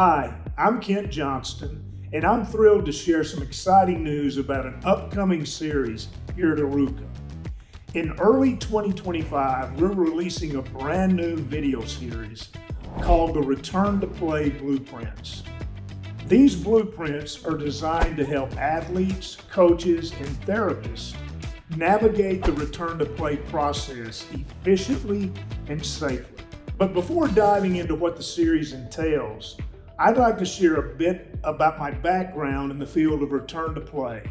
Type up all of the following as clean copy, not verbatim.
Hi, I'm Kent Johnston, and I'm thrilled to share some exciting news about an upcoming series here at Aruka. In early 2025, we're releasing a brand new video series called the Return to Play Blueprints. These blueprints are designed to help athletes, coaches, and therapists navigate the return to play process efficiently and safely. But before diving into what the series entails, I'd like to share a bit about my background in the field of return to play,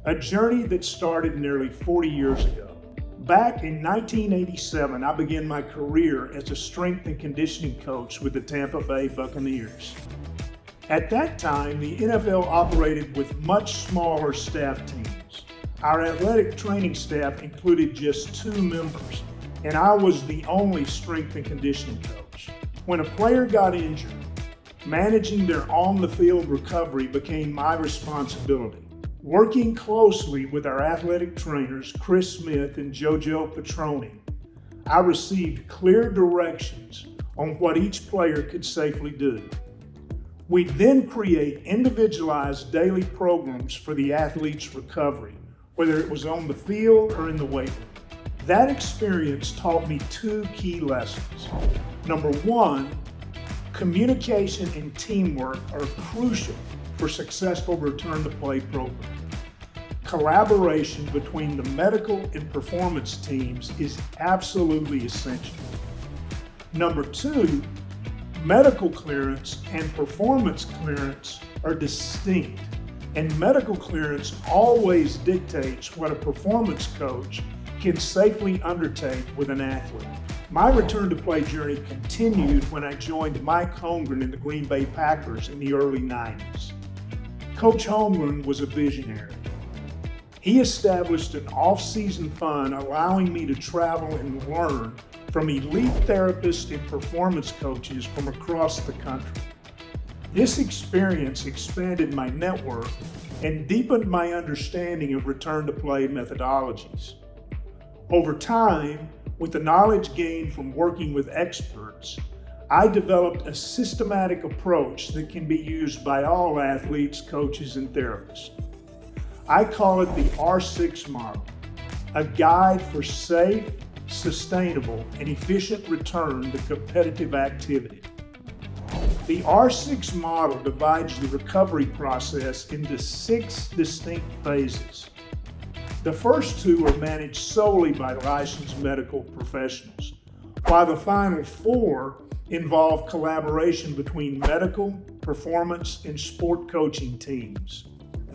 a journey that started nearly 40 years ago. Back in 1987, I began my career as a strength and conditioning coach with the Tampa Bay Buccaneers. At that time, the NFL operated with much smaller staff teams. Our athletic training staff included just 2 members, and I was the only strength and conditioning coach. When a player got injured, managing their on-the-field recovery became my responsibility. Working closely with our athletic trainers, Chris Smith and JoJo Petroni, I received clear directions on what each player could safely do. We'd then create individualized daily programs for the athlete's recovery, whether it was on the field or in the weight room. That experience taught me 2 key lessons. Number 1, communication and teamwork are crucial for successful return to play programs. Collaboration between the medical and performance teams is absolutely essential. Number 2, medical clearance and performance clearance are distinct, and medical clearance always dictates what a performance coach can safely undertake with an athlete. My return to play journey continued when I joined Mike Holmgren in the Green Bay Packers in the early 90s. Coach Holmgren was a visionary. He established an off-season fund allowing me to travel and learn from elite therapists and performance coaches from across the country. This experience expanded my network and deepened my understanding of return to play methodologies. Over time, with the knowledge gained from working with experts, I developed a systematic approach that can be used by all athletes, coaches, and therapists. I call it the R6 model, a guide for safe, sustainable, and efficient return to competitive activity. The R6 model divides the recovery process into 6 distinct phases. The first 2 are managed solely by licensed medical professionals, while the final 4 involve collaboration between medical, performance, and sport coaching teams.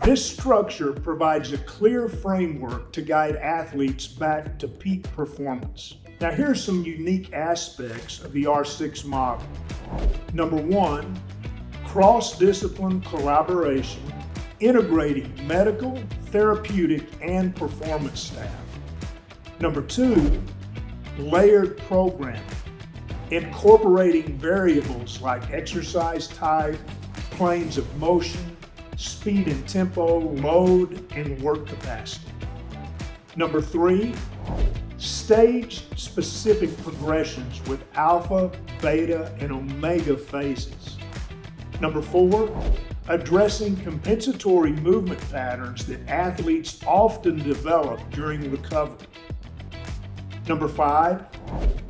This structure provides a clear framework to guide athletes back to peak performance. Now, here are some unique aspects of the R6 model. Number 1, cross-discipline collaboration, integrating medical, therapeutic, and performance staff. Number 2, layered programming, incorporating variables like exercise type, planes of motion, speed and tempo, load, and work capacity. Number 3, stage-specific progressions with alpha, beta, and omega phases. Number 4, addressing compensatory movement patterns that athletes often develop during recovery. Number 5,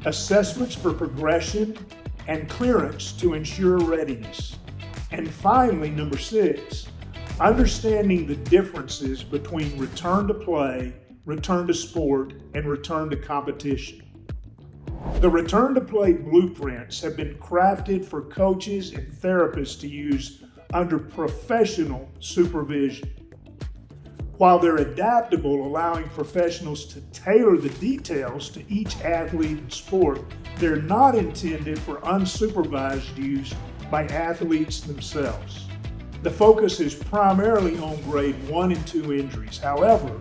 assessments for progression and clearance to ensure readiness. And finally, number 6, understanding the differences between return to play, return to sport, and return to competition. The return to play blueprints have been crafted for coaches and therapists to use under professional supervision. While they're adaptable, allowing professionals to tailor the details to each athlete and sport, they're not intended for unsupervised use by athletes themselves. The focus is primarily on grade 1 and 2 injuries. However,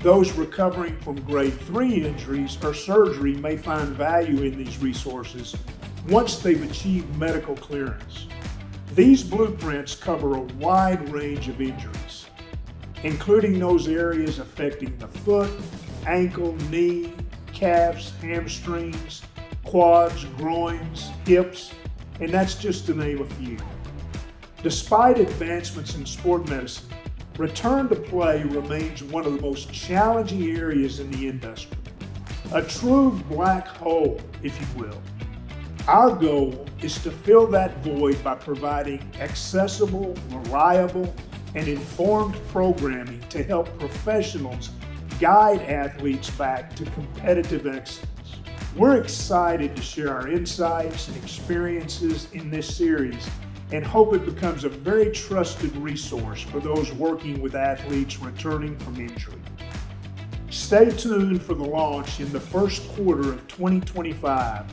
those recovering from grade 3 injuries or surgery may find value in these resources once they've achieved medical clearance. These blueprints cover a wide range of injuries, including those areas affecting the foot, ankle, knee, calves, hamstrings, quads, groins, hips, and that's just to name a few. Despite advancements in sport medicine, return to play remains one of the most challenging areas in the industry. A true black hole, if you will. Our goal is to fill that void by providing accessible, reliable, and informed programming to help professionals guide athletes back to competitive excellence. We're excited to share our insights and experiences in this series and hope it becomes a very trusted resource for those working with athletes returning from injury. Stay tuned for the launch in the first quarter of 2025,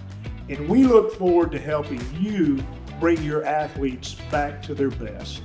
and we look forward to helping you bring your athletes back to their best.